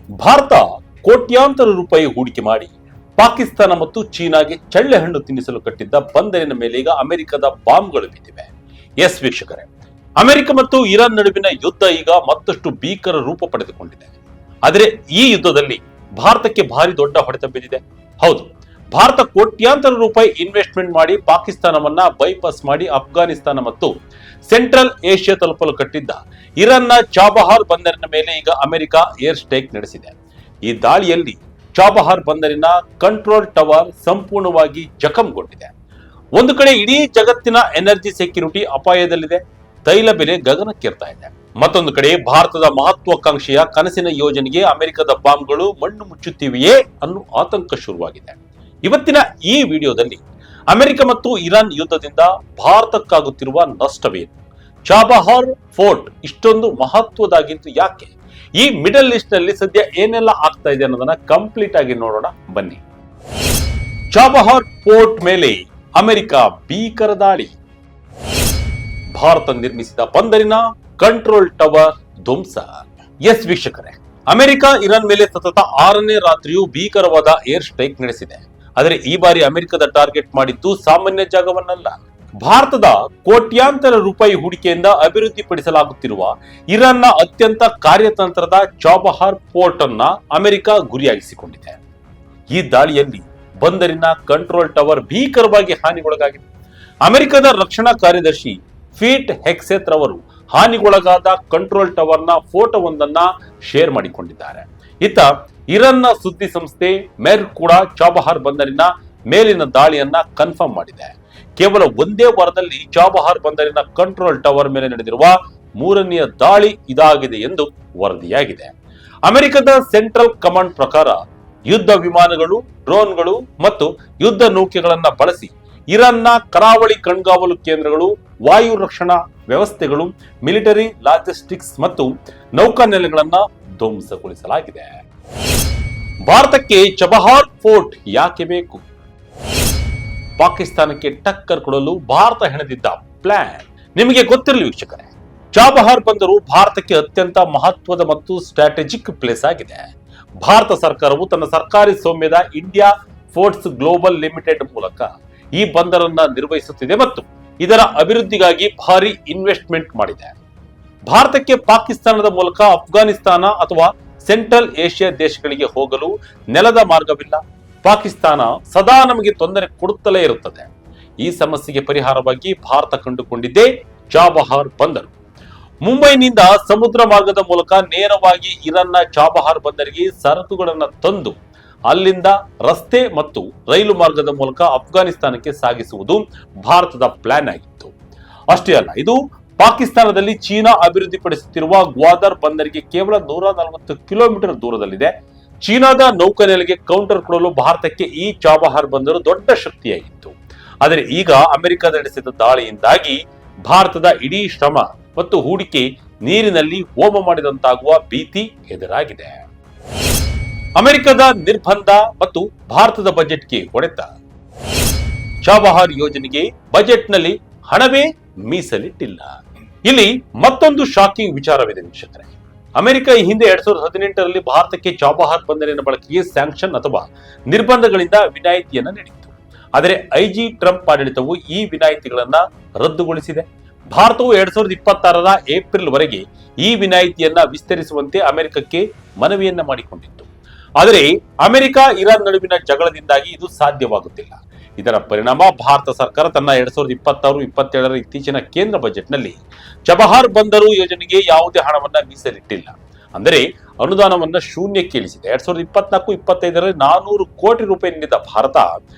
ಭಾರತ ಕೋಟ್ಯಾಂತರ ರೂಪಾಯಿ ಹೂಡಿಕೆ ಮಾಡಿ ಪಾಕಿಸ್ತಾನ ಮತ್ತು ಚೀನಾಗೆ ಚಳ್ಳೆ ಹಣ್ಣು ತಿನ್ನಿಸಲು ಕಟ್ಟಿದ್ದ ಬಂದರಿನ ಮೇಲೆ ಈಗ ಅಮೆರಿಕದ ಬಾಂಬ್ಗಳು ಬಿದ್ದಿವೆ. ಎಸ್ ವೀಕ್ಷಕರೇ, ಅಮೆರಿಕ ಮತ್ತು ಇರಾನ್ ನಡುವಿನ ಯುದ್ಧ ಈಗ ಮತ್ತಷ್ಟು ಭೀಕರ ರೂಪ ಪಡೆದುಕೊಂಡಿದೆ. ಆದರೆ ಈ ಯುದ್ಧದಲ್ಲಿ ಭಾರತಕ್ಕೆ ಭಾರಿ ದೊಡ್ಡ ಹೊಡೆತ ಬಿದ್ದಿದೆ. ಹೌದು, ಭಾರತ ಕೋಟ್ಯಾಂತರ ರೂಪಾಯಿ ಇನ್ವೆಸ್ಟ್ಮೆಂಟ್ ಮಾಡಿ ಪಾಕಿಸ್ತಾನವನ್ನ ಬೈಪಾಸ್ ಮಾಡಿ ಅಫ್ಘಾನಿಸ್ತಾನ ಮತ್ತು ಸೆಂಟ್ರಲ್ ಏಷ್ಯಾ ತಲುಪಲು ಕಟ್ಟಿದ್ದ ಇರಾನ್ನ ಚಾಬಹಾರ್ ಬಂದರಿನ ಮೇಲೆ ಈಗ ಅಮೆರಿಕ ಏರ್ ಸ್ಟ್ರೈಕ್ ನಡೆಸಿದೆ. ಈ ದಾಳಿಯಲ್ಲಿ ಚಾಬಹಾರ್ ಬಂದರಿನ ಕಂಟ್ರೋಲ್ ಟವರ್ ಸಂಪೂರ್ಣವಾಗಿ ಜಖಂಗೊಂಡಿದೆ. ಒಂದು ಕಡೆ ಇಡೀ ಜಗತ್ತಿನ ಎನರ್ಜಿ ಸೆಕ್ಯೂರಿಟಿ ಅಪಾಯದಲ್ಲಿದೆ, ತೈಲ ಬೆಲೆ ಗಗನಕ್ಕೇರ್ತಾ ಇದೆ. ಮತ್ತೊಂದು ಕಡೆ ಭಾರತದ ಮಹತ್ವಾಕಾಂಕ್ಷೆಯ ಕನಸಿನ ಯೋಜನೆಗೆ ಅಮೆರಿಕದ ಬಾಂಬ್ಗಳು ಮಣ್ಣು ಮುಚ್ಚುತ್ತಿವೆಯೇ ಅನ್ನೋ ಆತಂಕ ಶುರುವಾಗಿದೆ. ಇವತ್ತಿನ ಈ ವಿಡಿಯೋದಲ್ಲಿ ಅಮೆರಿಕ ಮತ್ತು ಇರಾನ್ ಯುದ್ಧದಿಂದ ಭಾರತಕ್ಕಾಗುತ್ತಿರುವ ನಷ್ಟವೇನು, ಚಾಬಹಾರ್ ಫೋರ್ಟ್ ಇಷ್ಟೊಂದು ಮಹತ್ವದಾಗಿದ್ದು ಯಾಕೆ, ಈ ಮಿಡಲ್ ಈಸ್ಟ್ ನಲ್ಲಿ ಸದ್ಯ ಏನೆಲ್ಲ ಆಗ್ತಾ ಇದೆ ಅನ್ನೋದನ್ನ ಕಂಪ್ಲೀಟ್ ಆಗಿ ನೋಡೋಣ ಬನ್ನಿ. ಚಾಬಹಾರ್ ಫೋರ್ಟ್ ಮೇಲೆ ಅಮೆರಿಕ ಭೀಕರ ದಾಳಿ. ಭಾರತ ನಿರ್ಮಿಸಿದ ಬಂದರಿನ ಕಂಟ್ರೋಲ್ ಟವರ್ ಧ್ವಂಸ. ಎಸ್ ವೀಕ್ಷಕರೇ, ಅಮೆರಿಕ ಇರಾನ್ ಮೇಲೆ ಸತತ 6ನೇ ರಾತ್ರಿಯೂ ಭೀಕರವಾದ ಏರ್ ಸ್ಟ್ರೈಕ್ ನಡೆಸಿದೆ. ಆದರೆ ಈ ಬಾರಿ ಅಮೆರಿಕದ ಟಾರ್ಗೆಟ್ ಮಾಡಿದ್ದು ಸಾಮಾನ್ಯ ಜಾಗವನ್ನಲ್ಲ. ಭಾರತದ ಕೋಟ್ಯಾಂತರ ರೂಪಾಯಿ ಹೂಡಿಕೆಯಿಂದ ಅಭಿವೃದ್ಧಿಪಡಿಸಲಾಗುತ್ತಿರುವ ಇರಾನ್ನ ಅತ್ಯಂತ ಕಾರ್ಯತಂತ್ರದ ಚಾಬಹಾರ್ ಪೋರ್ಟ್ ಅನ್ನ ಅಮೆರಿಕ ಗುರಿಯಾಗಿಸಿಕೊಂಡಿದೆ. ಈ ದಾಳಿಯಲ್ಲಿ ಬಂದರಿನ ಕಂಟ್ರೋಲ್ ಟವರ್ ಭೀಕರವಾಗಿ ಹಾನಿಗೊಳಗಾಗಿದೆ. ಅಮೆರಿಕದ ರಕ್ಷಣಾ ಕಾರ್ಯದರ್ಶಿ ಫೀಟ್ ಹೆಕ್ಸೆತ್ ರವರು ಹಾನಿಗೊಳಗಾದ ಕಂಟ್ರೋಲ್ ಟವರ್ನ ಫೋಟೋವೊಂದನ್ನ ಶೇರ್ ಮಾಡಿಕೊಂಡಿದ್ದಾರೆ. ಇತ್ತ ಇರಾನ್ನ ಸುದ್ದಿ ಸಂಸ್ಥೆ ಮೇರ್ ಕೂಡ ಚಾಬಹಾರ್ ಬಂದರಿನ ಮೇಲಿನ ದಾಳಿಯನ್ನ ಕನ್ಫರ್ಮ್ ಮಾಡಿದೆ. ಕೇವಲ ಒಂದೇ ವಾರದಲ್ಲಿ ಚಾಬಹಾರ್ ಬಂದರಿನ ಕಂಟ್ರೋಲ್ ಟವರ್ ಮೇಲೆ ನಡೆದಿರುವ 3ನೆಯ ದಾಳಿ ಇದಾಗಿದೆ ಎಂದು ವರದಿಯಾಗಿದೆ. ಅಮೆರಿಕದ ಸೆಂಟ್ರಲ್ ಕಮಾಂಡ್ ಪ್ರಕಾರ ಯುದ್ಧ ವಿಮಾನಗಳು, ಡ್ರೋನ್ಗಳು ಮತ್ತು ಯುದ್ಧ ನೌಕೆಗಳನ್ನ ಬಳಸಿ ಇರಾನ್ನ ಕರಾವಳಿ ಕಣ್ಗಾವಲು ಕೇಂದ್ರಗಳು, ವಾಯು ರಕ್ಷಣಾ ವ್ಯವಸ್ಥೆಗಳು, ಮಿಲಿಟರಿ ಲಾಜಿಸ್ಟಿಕ್ಸ್ ಮತ್ತು ನೌಕಾನೆಲೆಗಳನ್ನ ಧ್ವಂಸಗೊಳಿಸಲಾಗಿದೆ. ಭಾರತಕ್ಕೆ ಚಾಬಹಾರ್ ಫೋರ್ಟ್ ಯಾಕೆ ಬೇಕು? ಪಾಕಿಸ್ತಾನಕ್ಕೆ ಟಕ್ಕರ್ ಕೊಡಲು ಭಾರತ ಹೆಣೆದಿದ್ದ ಪ್ಲಾನ್ ನಿಮಗೆ ಗೊತ್ತಿರಲಿ ವೀಕ್ಷಕರೇ. ಚಾಬಹಾರ್ ಬಂದರು ಭಾರತಕ್ಕೆ ಅತ್ಯಂತ ಮಹತ್ವದ ಮತ್ತು ಸ್ಟ್ರಾಟಜಿಕ್ ಪ್ಲೇಸ್ ಆಗಿದೆ. ಭಾರತ ಸರ್ಕಾರವು ತನ್ನ ಸರ್ಕಾರಿ ಸ್ವಾಮ್ಯದ ಇಂಡಿಯಾ ಪೋರ್ಟ್ಸ್ ಗ್ಲೋಬಲ್ ಲಿಮಿಟೆಡ್ ಮೂಲಕ ಈ ಬಂದರನ್ನ ನಿರ್ವಹಿಸುತ್ತಿದೆ ಮತ್ತು ಇದರ ಅಭಿವೃದ್ಧಿಗಾಗಿ ಭಾರಿ ಇನ್ವೆಸ್ಟ್ಮೆಂಟ್ ಮಾಡಿದೆ. ಭಾರತಕ್ಕೆ ಪಾಕಿಸ್ತಾನದ ಮೂಲಕ ಅಫ್ಘಾನಿಸ್ತಾನ ಅಥವಾ ಸೆಂಟ್ರಲ್ ಏಷ್ಯಾ ದೇಶಗಳಿಗೆ ಹೋಗಲು ನೆಲದ ಮಾರ್ಗವಿಲ್ಲ. ಪಾಕಿಸ್ತಾನ ಸದಾ ನಮಗೆ ತೊಂದರೆ ಕೊಡುತ್ತಲೇ ಇರುತ್ತದೆ. ಈ ಸಮಸ್ಯೆಗೆ ಪರಿಹಾರವಾಗಿ ಭಾರತ ಕಂಡುಕೊಂಡಿದ್ದೇ ಚಾಬಹಾರ್ ಬಂದರು. ಮುಂಬೈನಿಂದ ಸಮುದ್ರ ಮಾರ್ಗದ ಮೂಲಕ ನೇರವಾಗಿ ಇರಾನ್ನ ಚಾಬಹಾರ್ ಬಂದರಿಗೆ ಸರಕುಗಳನ್ನು ತಂದು ಅಲ್ಲಿಂದ ರಸ್ತೆ ಮತ್ತು ರೈಲು ಮಾರ್ಗದ ಮೂಲಕ ಅಫ್ಘಾನಿಸ್ತಾನಕ್ಕೆ ಸಾಗಿಸುವುದು ಭಾರತದ ಪ್ಲಾನ್ ಆಗಿತ್ತು. ಅಷ್ಟೇ ಅಲ್ಲ, ಇದು ಪಾಕಿಸ್ತಾನದಲ್ಲಿ ಚೀನಾ ಅಭಿವೃದ್ಧಿಪಡಿಸುತ್ತಿರುವ ಗ್ವಾದರ್ ಬಂದರಿಗೆ ಕೇವಲ 140 ಕಿಲೋಮೀಟರ್ ದೂರದಲ್ಲಿದೆ. ಚೀನಾದ ನೌಕಾನೆಲೆಗೆ ಕೌಂಟರ್ ಕೊಡಲು ಭಾರತಕ್ಕೆ ಈ ಚಾಬಹಾರ್ ಬಂದರು ದೊಡ್ಡ ಶಕ್ತಿಯಾಗಿತ್ತು. ಆದರೆ ಈಗ ಅಮೆರಿಕ ನಡೆಸಿದ ದಾಳಿಯಿಂದಾಗಿ ಭಾರತದ ಇಡೀ ಶ್ರಮ ಮತ್ತು ಹೂಡಿಕೆ ನೀರಿನಲ್ಲಿ ಹೋಮ ಮಾಡಿದಂತಾಗುವ ಭೀತಿ ಎದುರಾಗಿದೆ. ಅಮೆರಿಕದ ನಿರ್ಬಂಧ ಮತ್ತು ಭಾರತದ ಬಜೆಟ್ಗೆ ಹೊಡೆತ. ಚಾಬಹಾರ್ ಯೋಜನೆಗೆ ಬಜೆಟ್ನಲ್ಲಿ ಹಣವೇ ಮೀಸಲಿಟ್ಟಿಲ್ಲ. ಇಲ್ಲಿ ಮತ್ತೊಂದು ಶಾಕಿಂಗ್ ವಿಚಾರವಿದೆ ವೀಕ್ಷಕರೇ. ಅಮೆರಿಕ ಈ ಹಿಂದೆ 2018ರಲ್ಲಿ ಭಾರತಕ್ಕೆ ಚಾಬಹಾರ್ ಬಂದರಿನ ಬಳಕೆಗೆ ಸ್ಯಾಂಕ್ಷನ್ ಅಥವಾ ನಿರ್ಬಂಧಗಳಿಂದ ವಿನಾಯಿತಿಯನ್ನ ನೀಡಿತ್ತು. ಆದರೆ IG ಟ್ರಂಪ್ ಆಡಳಿತವು ಈ ವಿನಾಯಿತಿಗಳನ್ನ ರದ್ದುಗೊಳಿಸಿದೆ. ಭಾರತವು 2026ರ ಏಪ್ರಿಲ್ ವರೆಗೆ ಈ ವಿನಾಯಿತಿಯನ್ನ ವಿಸ್ತರಿಸುವಂತೆ ಅಮೆರಿಕಕ್ಕೆ ಮನವಿಯನ್ನ ಮಾಡಿಕೊಂಡಿತ್ತು. ಆದರೆ ಅಮೆರಿಕ ಇರಾನ್ ನಡುವಿನ ಜಗಳದಿಂದಾಗಿ ಇದು ಸಾಧ್ಯವಾಗುತ್ತಿಲ್ಲ. ಇದರ ಪರಿಣಾಮ ಭಾರತ ಸರ್ಕಾರ ತನ್ನ 2026-27ರ ಇತ್ತೀಚಿನ ಕೇಂದ್ರ ಬಜೆಟ್ನಲ್ಲಿ ಚಾಬಹಾರ್ ಬಂದರು ಯೋಜನೆಗೆ ಯಾವುದೇ ಹಣವನ್ನ ಮೀಸಲಿಟ್ಟಿಲ್ಲ. ಅಂದರೆ ಅನುದಾನವನ್ನ ಶೂನ್ಯಕ್ಕೆ ಇಳಿಸಿದೆ. 2024-25ರಲ್ಲಿ 400 ಕೋಟಿ ರೂಪಾಯಿ ನೀಡಿದ ಭಾರತ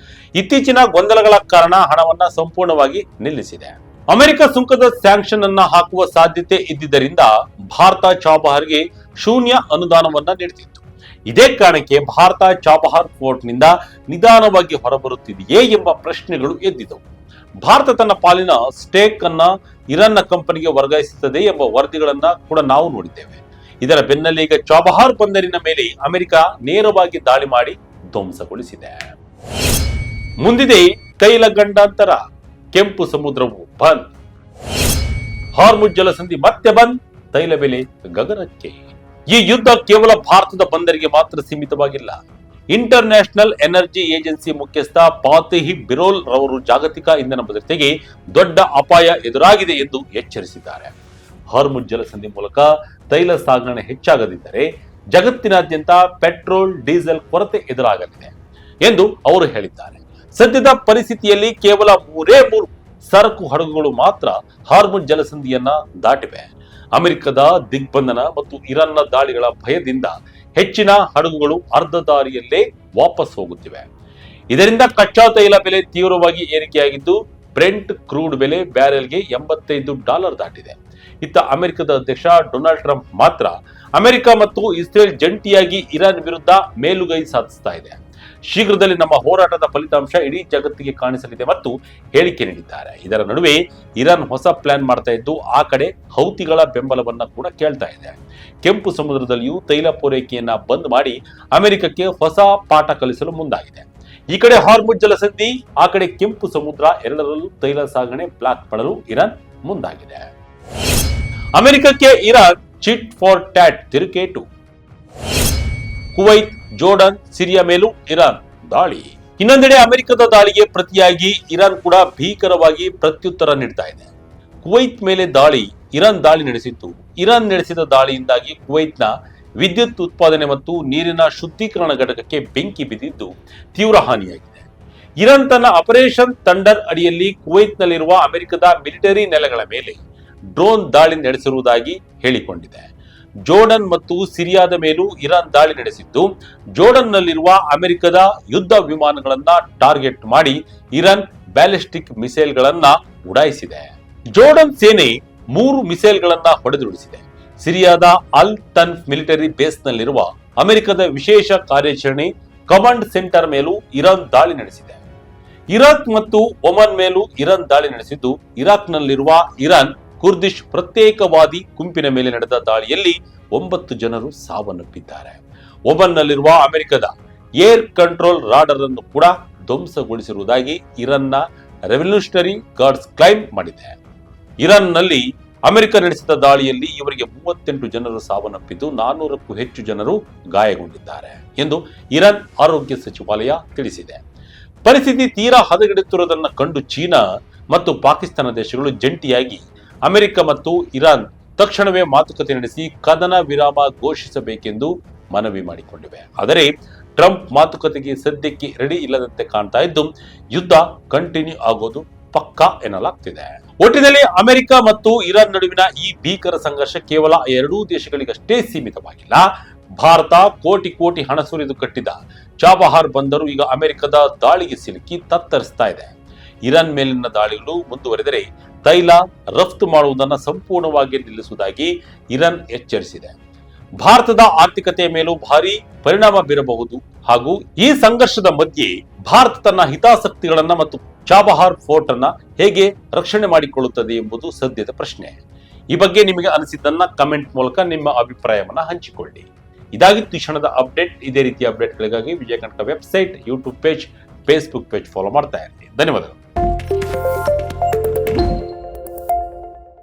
ಇತ್ತೀಚಿನ ಗೊಂದಲಗಳ ಕಾರಣ ಹಣವನ್ನ ಸಂಪೂರ್ಣವಾಗಿ ನಿಲ್ಲಿಸಿದೆ. ಅಮೆರಿಕ ಸುಂಕದ ಸ್ಯಾಂಕ್ಷನ್ ಅನ್ನ ಹಾಕುವ ಸಾಧ್ಯತೆ ಇದ್ದಿದ್ದರಿಂದ ಭಾರತ ಚಾಬಹಾರ್ಗೆ ಶೂನ್ಯ ಅನುದಾನವನ್ನ ನೀಡುತ್ತಿತ್ತು. ಇದೇ ಕಾರಣಕ್ಕೆ ಭಾರತ ಚಾಬಹಾರ್ ಫೋರ್ಟ್ ನಿಂದ ನಿಧಾನವಾಗಿ ಹೊರಬರುತ್ತಿದೆಯೇ ಎಂಬ ಪ್ರಶ್ನೆಗಳು ಎದ್ದಿದ್ದವು. ಭಾರತ ತನ್ನ ಪಾಲಿನ ಸ್ಟೇಕ್ ಅನ್ನ ಇರಾನ್ನ ಕಂಪನಿಗೆ ವರ್ಗಾಯಿಸುತ್ತದೆ ಎಂಬ ವರದಿಗಳನ್ನ ಕೂಡ ನಾವು ನೋಡಿದ್ದೇವೆ. ಇದರ ಬೆನ್ನಲ್ಲೇ ಈಗ ಚಾಬಹಾರ್ ಬಂದರಿನ ಮೇಲೆ ಅಮೆರಿಕ ನೇರವಾಗಿ ದಾಳಿ ಮಾಡಿ ಧ್ವಂಸಗೊಳಿಸಿದೆ. ಮುಂದಿದೆ ತೈಲ ಗಂಡಾಂತರ. ಕೆಂಪು ಸಮುದ್ರವು ಬಂದ್, ಹಾರ್ಮುಜ್ ಜಲಸಂಧಿ ಮತ್ತೆ ಬಂದ್, ತೈಲ ಬೆಲೆ ಗಗನಕ್ಕೆ. ಈ ಯುದ್ಧ ಕೇವಲ ಭಾರತದ ಬಂದರಿಗೆ ಮಾತ್ರ ಸೀಮಿತವಾಗಿಲ್ಲ. ಇಂಟರ್ ನ್ಯಾಷನಲ್ ಎನರ್ಜಿ ಏಜೆನ್ಸಿ ಮುಖ್ಯಸ್ಥ ಫಾತಿಹ್ ಬಿರೋಲ್ ರವರು ಜಾಗತಿಕ ಇಂಧನ ಭದ್ರತೆಗೆ ದೊಡ್ಡ ಅಪಾಯ ಎದುರಾಗಿದೆ ಎಂದು ಎಚ್ಚರಿಸಿದ್ದಾರೆ. ಹಾರ್ಮುಜ್ ಜಲಸಂಧಿ ಮೂಲಕ ತೈಲ ಸಾಗಣೆ ಹೆಚ್ಚಾಗದಿದ್ದರೆ ಜಗತ್ತಿನಾದ್ಯಂತ ಪೆಟ್ರೋಲ್, ಡೀಸೆಲ್ ಕೊರತೆ ಎದುರಾಗಲಿದೆ ಎಂದು ಅವರು ಹೇಳಿದ್ದಾರೆ. ಸದ್ಯದ ಪರಿಸ್ಥಿತಿಯಲ್ಲಿ ಕೇವಲ 3 ಸರಕು ಹಡಗುಗಳು ಮಾತ್ರ ಹಾರ್ಮುಜ್ ಜಲಸಂಧಿಯನ್ನ ದಾಟಿವೆ. ಅಮೆರಿಕದ ದಿಗ್ಬಂಧನ ಮತ್ತು ಇರಾನ್ನ ದಾಳಿಗಳ ಭಯದಿಂದ ಹೆಚ್ಚಿನ ಹಡಗುಗಳು ಅರ್ಧ ದಾರಿಯಲ್ಲೇ ವಾಪಸ್ ಹೋಗುತ್ತಿವೆ. ಇದರಿಂದ ಕಚ್ಚಾ ತೈಲ ಬೆಲೆ ತೀವ್ರವಾಗಿ ಏರಿಕೆಯಾಗಿದ್ದು ಬ್ರೆಂಟ್ ಕ್ರೂಡ್ ಬೆಲೆ ಬ್ಯಾರೆಲ್ಗೆ $85 ದಾಟಿದೆ. ಇತ್ತ ಅಮೆರಿಕದ ಅಧ್ಯಕ್ಷ ಡೊನಾಲ್ಡ್ ಟ್ರಂಪ್ ಮಾತ್ರ ಅಮೆರಿಕ ಮತ್ತು ಇಸ್ರೇಲ್ ಜಂಟಿಯಾಗಿ ಇರಾನ್ ವಿರುದ್ಧ ಮೇಲುಗೈ ಸಾಧಿಸ್ತಾ ಇದೆ. ಶೀಘ್ರದಲ್ಲಿ ನಮ್ಮ ಹೋರಾಟದ ಫಲಿತಾಂಶ ಇಡೀ ಜಗತ್ತಿಗೆ ಕಾಣಿಸಲಿದೆ ಮತ್ತು ಹೇಳಿಕೆ ನೀಡಿದ್ದಾರೆ. ಇದರ ನಡುವೆ ಇರಾನ್ ಹೊಸ ಪ್ಲಾನ್ ಮಾಡ್ತಾ ಇದ್ದು ಆ ಕಡೆ ಹೌತಿಗಳ ಬೆಂಬಲವನ್ನ ಕೂಡ ಕೇಳ್ತಾ ಇದೆ. ಕೆಂಪು ಸಮುದ್ರದಲ್ಲಿಯೂ ತೈಲ ಪೂರೈಕೆಯನ್ನ ಬಂದ್ ಮಾಡಿ ಅಮೆರಿಕಕ್ಕೆ ಹೊಸ ಪಾಠ ಕಲಿಸಲು ಮುಂದಾಗಿದೆ. ಈ ಕಡೆ ಹಾರ್ಮುಜ್ ಜಲಸಂಧಿ, ಆ ಕಡೆ ಕೆಂಪು ಸಮುದ್ರ, ಎರಡರಲ್ಲೂ ತೈಲ ಸಾಗಣೆ ಬ್ಲಾಕ್ ಮಾಡಲು ಇರಾನ್ ಮುಂದಾಗಿದೆ. ಅಮೆರಿಕಕ್ಕೆ ಇರಾನ್ ಚಿಟ್ ಫಾರ್ ಟ್ಯಾಟ್ ತಿರುಗೇಟು. ಕುವೈತ್, ಜೋರ್ಡನ್, ಸಿರಿಯಾ ಮೇಲೂ ಇರಾನ್ ದಾಳಿ. ಇನ್ನೊಂದೆಡೆ ಅಮೆರಿಕದ ದಾಳಿಗೆ ಪ್ರತಿಯಾಗಿ ಇರಾನ್ ಕೂಡ ಭೀಕರವಾಗಿ ಪ್ರತ್ಯುತ್ತರ ನೀಡ್ತಾ ಇದೆ. ಕುವೈತ್ ಮೇಲೆ ಇರಾನ್ ದಾಳಿ ನಡೆಸಿತ್ತು. ಇರಾನ್ ನಡೆಸಿದ ದಾಳಿಯಿಂದಾಗಿ ಕುವೈತ್ನ ವಿದ್ಯುತ್ ಉತ್ಪಾದನೆ ಮತ್ತು ನೀರಿನ ಶುದ್ಧೀಕರಣ ಘಟಕಕ್ಕೆ ಬೆಂಕಿ ಬಿದ್ದಿದ್ದು ತೀವ್ರ ಹಾನಿಯಾಗಿದೆ. ಇರಾನ್ ತನ್ನ ಆಪರೇಷನ್ ಥಂಡರ್ ಅಡಿಯಲ್ಲಿ ಕುವೈತ್ನಲ್ಲಿರುವ ಅಮೆರಿಕದ ಮಿಲಿಟರಿ ನೆಲೆಗಳ ಮೇಲೆ ಡ್ರೋನ್ ದಾಳಿ ನಡೆಸಿರುವುದಾಗಿ ಹೇಳಿಕೊಂಡಿದೆ. ಜೋರ್ಡನ್ ಮತ್ತು ಸಿರಿಯಾದ ಮೇಲೂ ಇರಾನ್ ದಾಳಿ ನಡೆಸಿದ್ದು, ಜೋರ್ಡನ್ನಲ್ಲಿರುವ ಅಮೆರಿಕದ ಯುದ್ಧ ವಿಮಾನಗಳನ್ನ ಟಾರ್ಗೆಟ್ ಮಾಡಿ ಇರಾನ್ ಬ್ಯಾಲಿಸ್ಟಿಕ್ ಮಿಸೈಲ್ಗಳನ್ನ ಉಡಾಯಿಸಿದೆ. ಜೋರ್ಡನ್ ಸೇನೆ 3 ಮಿಸೈಲ್ಗಳನ್ನ ಹೊಡೆದುರುಳಿಸಿದೆ. ಸಿರಿಯಾದ ಅಲ್ ತನ್ಫ್ ಮಿಲಿಟರಿ ಬೇಸ್ನಲ್ಲಿರುವ ಅಮೆರಿಕದ ವಿಶೇಷ ಕಾರ್ಯಾಚರಣೆ ಕಮಾಂಡ್ ಸೆಂಟರ್ ಮೇಲೂ ಇರಾನ್ ದಾಳಿ ನಡೆಸಿದೆ. ಇರಾಕ್ ಮತ್ತು ಒಮನ್ ಮೇಲೂ ಇರಾನ್ ದಾಳಿ ನಡೆಸಿದ್ದು, ಇರಾಕ್ನಲ್ಲಿರುವ ಇರಾನ್ ಕುರ್ದಿಶ್ ಪ್ರತ್ಯೇಕವಾದಿ ಗುಂಪಿನ ಮೇಲೆ ನಡೆದ ದಾಳಿಯಲ್ಲಿ 9 ಜನರು ಸಾವನ್ನಪ್ಪಿದ್ದಾರೆ. ಒಮನ್ನಲ್ಲಿರುವ ಅಮೆರಿಕದ ಏರ್ ಕಂಟ್ರೋಲ್ ರಾಡರ್ ಅನ್ನು ಕೂಡ ಧ್ವಂಸಗೊಳಿಸಿರುವುದಾಗಿ ಇರಾನ್ನ ರೆವಲ್ಯೂಷನರಿ ಗಾರ್ಡ್ಸ್ ಕ್ಲೈಮ್ ಮಾಡಿದೆ. ಇರಾನ್ನಲ್ಲಿ ಅಮೆರಿಕ ನಡೆಸಿದ ದಾಳಿಯಲ್ಲಿ ಇವರಿಗೆ 38 ಜನರು ಸಾವನ್ನಪ್ಪಿದ್ದು 400ಕ್ಕೂ ಹೆಚ್ಚು ಜನರು ಗಾಯಗೊಂಡಿದ್ದಾರೆ ಎಂದು ಇರಾನ್ ಆರೋಗ್ಯ ಸಚಿವಾಲಯ ತಿಳಿಸಿದೆ. ಪರಿಸ್ಥಿತಿ ತೀರಾ ಹದಗೆಡುತ್ತಿರುವುದನ್ನು ಕಂಡು ಚೀನಾ ಮತ್ತು ಪಾಕಿಸ್ತಾನ ದೇಶಗಳು ಜಂಟಿಯಾಗಿ ಅಮೆರಿಕ ಮತ್ತು ಇರಾನ್ ತಕ್ಷಣವೇ ಮಾತುಕತೆ ನಡೆಸಿ ಕದನ ವಿರಾಮ ಘೋಷಿಸಬೇಕೆಂದು ಮನವಿ ಮಾಡಿಕೊಂಡಿವೆ. ಆದರೆ ಟ್ರಂಪ್ ಮಾತುಕತೆಗೆ ಸದ್ಯಕ್ಕೆ ರೆಡಿ ಇಲ್ಲದಂತೆ ಕಾಣ್ತಾ ಇದ್ದು ಯುದ್ಧ ಕಂಟಿನ್ಯೂ ಆಗೋದು ಪಕ್ಕಾ ಎನ್ನಲಾಗ್ತಿದೆ. ಒಟ್ಟಿನಲ್ಲಿ ಅಮೆರಿಕ ಮತ್ತು ಇರಾನ್ ನಡುವಿನ ಈ ಭೀಕರ ಸಂಘರ್ಷ ಕೇವಲ 2 ದೇಶಗಳಿಗಷ್ಟೇ ಸೀಮಿತವಾಗಿಲ್ಲ. ಭಾರತ ಕೋಟಿ ಹಣ ಸುರಿದು ಕಟ್ಟಿದ ಚಾಬಹಾರ್ ಬಂದರು ಈಗ ಅಮೆರಿಕದ ದಾಳಿಗೆ ಸಿಲುಕಿ ತತ್ತರಿಸ್ತಾ ಇದೆ. ಇರಾನ್ ಮೇಲಿನ ದಾಳಿಗಳು ಮುಂದುವರೆದರೆ ತೈಲ ರಫ್ತು ಮಾಡುವುದನ್ನು ಸಂಪೂರ್ಣವಾಗಿ ನಿಲ್ಲಿಸುವುದಾಗಿ ಇರಾನ್ ಎಚ್ಚರಿಸಿದೆ. ಭಾರತದ ಆರ್ಥಿಕತೆಯ ಮೇಲೂ ಭಾರಿ ಪರಿಣಾಮ ಬೀರಬಹುದು. ಹಾಗೂ ಈ ಸಂಘರ್ಷದ ಮಧ್ಯೆ ಭಾರತ ತನ್ನ ಹಿತಾಸಕ್ತಿಗಳನ್ನ ಮತ್ತು ಚಾಬಹಾರ್ ಫೋರ್ಟ್ ಅನ್ನ ಹೇಗೆ ರಕ್ಷಣೆ ಮಾಡಿಕೊಳ್ಳುತ್ತದೆ ಎಂಬುದು ಸದ್ಯದ ಪ್ರಶ್ನೆ. ಈ ಬಗ್ಗೆ ನಿಮಗೆ ಅನಿಸಿದ್ದನ್ನ ಕಮೆಂಟ್ ಮೂಲಕ ನಿಮ್ಮ ಅಭಿಪ್ರಾಯವನ್ನ ಹಂಚಿಕೊಳ್ಳಿ. ಇದಾಗಿತ್ತು ಈ ಕ್ಷಣದ ಅಪ್ಡೇಟ್. ಇದೇ ರೀತಿಯ ಅಪ್ಡೇಟ್ಗಳಿಗಾಗಿ Vijaya Karnataka website, YouTube page, Facebook page follow ಮಾಡ್ತಾ ಇರಿ. ಧನ್ಯವಾದಗಳು.